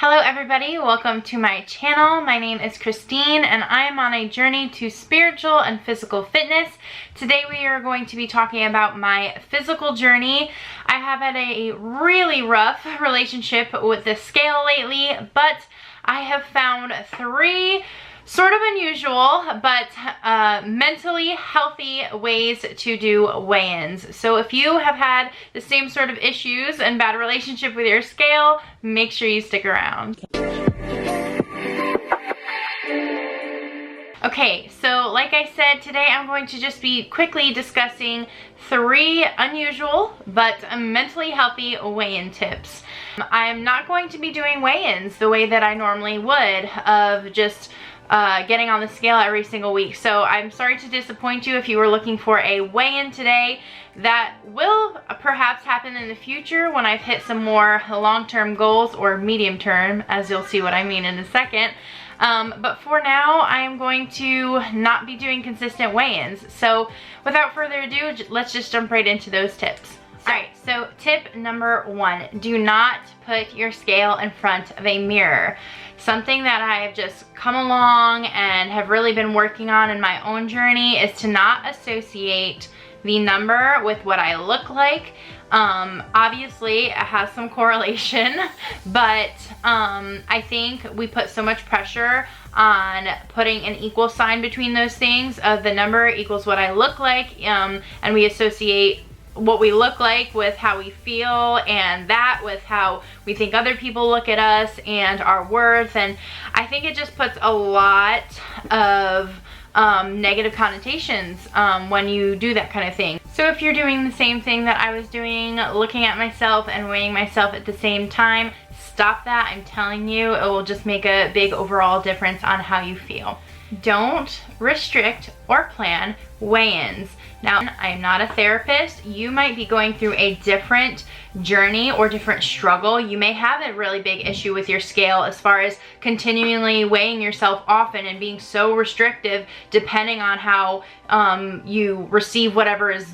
Hello everybody, welcome to my channel. My name is Christine and I am on a journey to spiritual and physical fitness. Today we are going to be talking about my physical journey. I have had a really rough relationship with the scale lately, but I have found three sort of unusual but mentally healthy ways to do weigh-ins. So if you have had the same sort of issues and bad relationship with your scale, make sure you stick around. Okay, so like I said, today I'm going to just be quickly discussing three unusual but mentally healthy weigh-in tips. I'm not going to be doing weigh-ins the way that I normally would, of just getting on the scale every single week. So I'm sorry to disappoint you if you were looking for a weigh-in today. That will perhaps happen in the future when I've hit some more long-term goals, or medium-term, as you'll see what I mean in a second. But for now, I am going to not be doing consistent weigh-ins. So without further ado, let's just jump right into those tips. Alright, so tip number one, do not put your scale in front of a mirror. Something that I've just come along and have really been working on in my own journey is to not associate the number with what I look like. Obviously it has some correlation, but I think we put so much pressure on putting an equal sign between those things, of the number equals what I look like, and we associate what we look like with how we feel, and that with how we think other people look at us and our worth. And I think it just puts a lot of negative connotations when you do that kind of thing. So if you're doing the same thing that I was doing, looking at myself and weighing myself at the same time, stop that. I'm telling you, it will just make a big overall difference on how you feel. Don't restrict or plan weigh-ins. Now, I'm not a therapist. You might be going through a different journey or different struggle. You may have a really big issue with your scale as far as continually weighing yourself often and being so restrictive depending on how you receive whatever is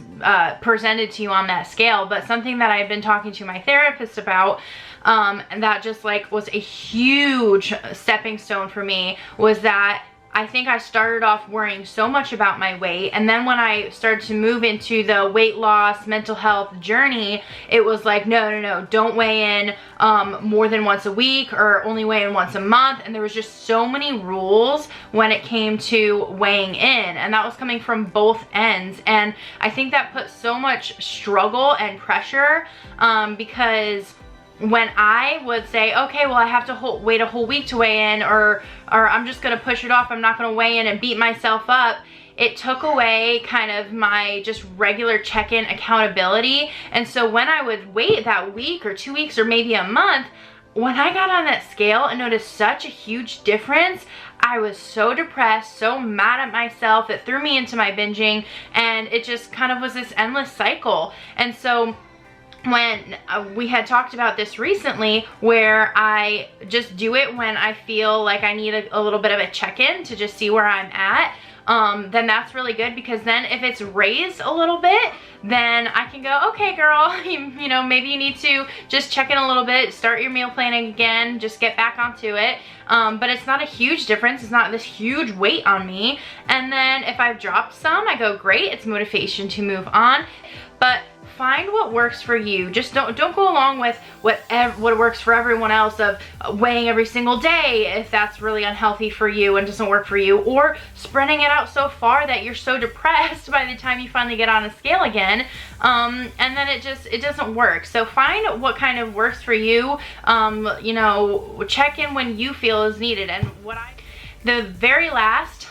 presented to you on that scale. But something that I've been talking to my therapist about, and that just like was a huge stepping stone for me, was that I think I started off worrying so much about my weight, and then when I started to move into the weight loss, mental health journey, it was like, no, don't weigh in more than once a week, or only weigh in once a month. And there was just so many rules when it came to weighing in, and that was coming from both ends. And I think that put so much struggle and pressure, because when I would say, okay, well, I have to wait a whole week to weigh in, or I'm just gonna push it off, I'm not gonna weigh in and beat myself up, it took away kind of my just regular check-in accountability. And so when I would wait that week or 2 weeks or maybe a month, when I got on that scale and noticed such a huge difference, I was so depressed, so mad at myself. It threw me into my binging, and it just kind of was this endless cycle. And so when we had talked about this recently, where I just do it when I feel like I need a little bit of a check-in to just see where I'm at, then that's really good, because then if it's raised a little bit, then I can go, okay girl, you know, maybe you need to just check in a little bit, start your meal planning again, just get back onto it. But it's not a huge difference, it's not this huge weight on me. And then if I've dropped some, I go, great, it's motivation to move on. But find what works for you. Just don't go along with what works for everyone else, of weighing every single day if that's really unhealthy for you and doesn't work for you, or spreading it out so far that you're so depressed by the time you finally get on a scale again, and then it doesn't work. So find what kind of works for you. You know, check in when you feel is needed. And the very last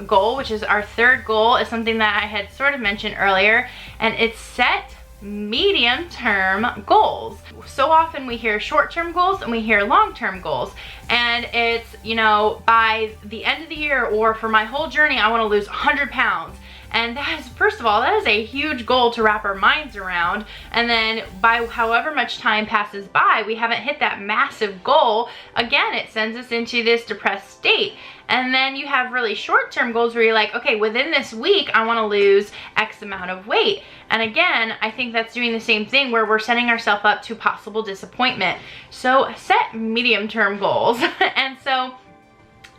goal, which is our third goal, is something that I had sort of mentioned earlier, and it's set medium-term goals. So often we hear short-term goals and we hear long-term goals, and it's, you know, by the end of the year, or for my whole journey, I want to lose 100 pounds. And that is, first of all, that is a huge goal to wrap our minds around. And then by however much time passes by, we haven't hit that massive goal. Again, it sends us into this depressed state. And then you have really short-term goals where you're like, okay, within this week, I wanna lose X amount of weight. And again, I think that's doing the same thing where we're setting ourselves up to possible disappointment. So set medium-term goals. And so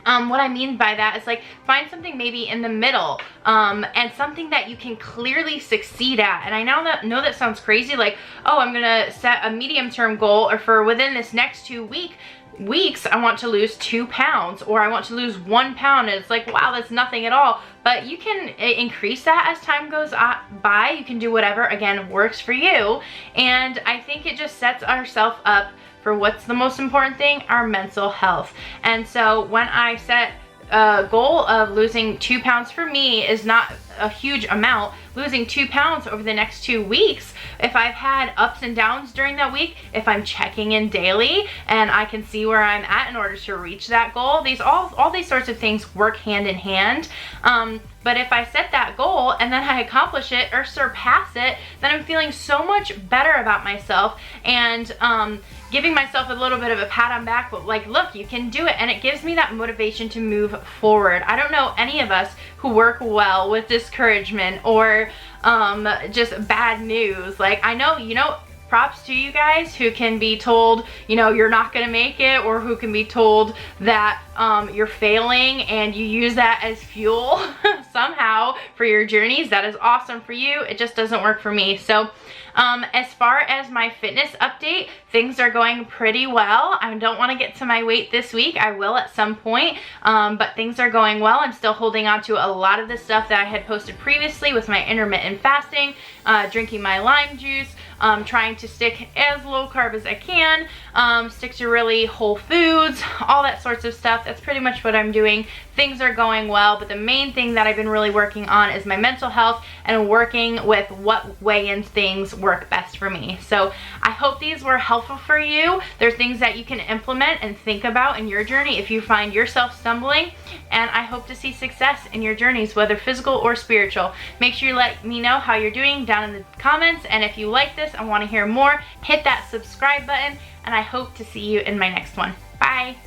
what I mean by that is like find something maybe in the middle and something that you can clearly succeed at. And I know that sounds crazy, like, oh, I'm gonna set a medium-term goal, or for within this next 2 weeks I want to lose 2 pounds, or I want to lose 1 pound. And it's like, wow, that's nothing at all. But you can increase that as time goes by. You can do whatever, again, works for you. And I think it just sets ourselves up for what's the most important thing, our mental health. And so when I set a goal of losing 2 pounds, for me is not a huge amount. Losing 2 pounds over the next 2 weeks, if I've had ups and downs during that week, if I'm checking in daily and I can see where I'm at in order to reach that goal, all these sorts of things work hand in hand. But if I set that goal and then I accomplish it or surpass it, then I'm feeling so much better about myself, and giving myself a little bit of a pat on back, but like, look, you can do it. And it gives me that motivation to move forward. I don't know any of us who work well with discouragement or just bad news. Like, I know, props to you guys who can be told, you're not gonna make it, or who can be told that you're failing, and you use that as fuel somehow for your journeys. That is awesome for you. It just doesn't work for me. So as far as my fitness update, things are going pretty well. I don't want to get to my weight this week. I will at some point, but things are going well. I'm still holding on to a lot of the stuff that I had posted previously with my intermittent fasting, drinking my lime juice, trying to stick as low carb as I can, stick to really whole foods, all that sorts of stuff. That's pretty much what I'm doing. Things are going well, but the main thing that I've been really working on is my mental health and working with what weigh-in things work best for me. So I hope these were helpful for you. There's things that you can implement and think about in your journey if you find yourself stumbling, and I hope to see success in your journeys, whether physical or spiritual. Make sure you let me know how you're doing down in the comments, and if you like this and want to hear more, hit that subscribe button, and I hope to see you in my next one. Bye!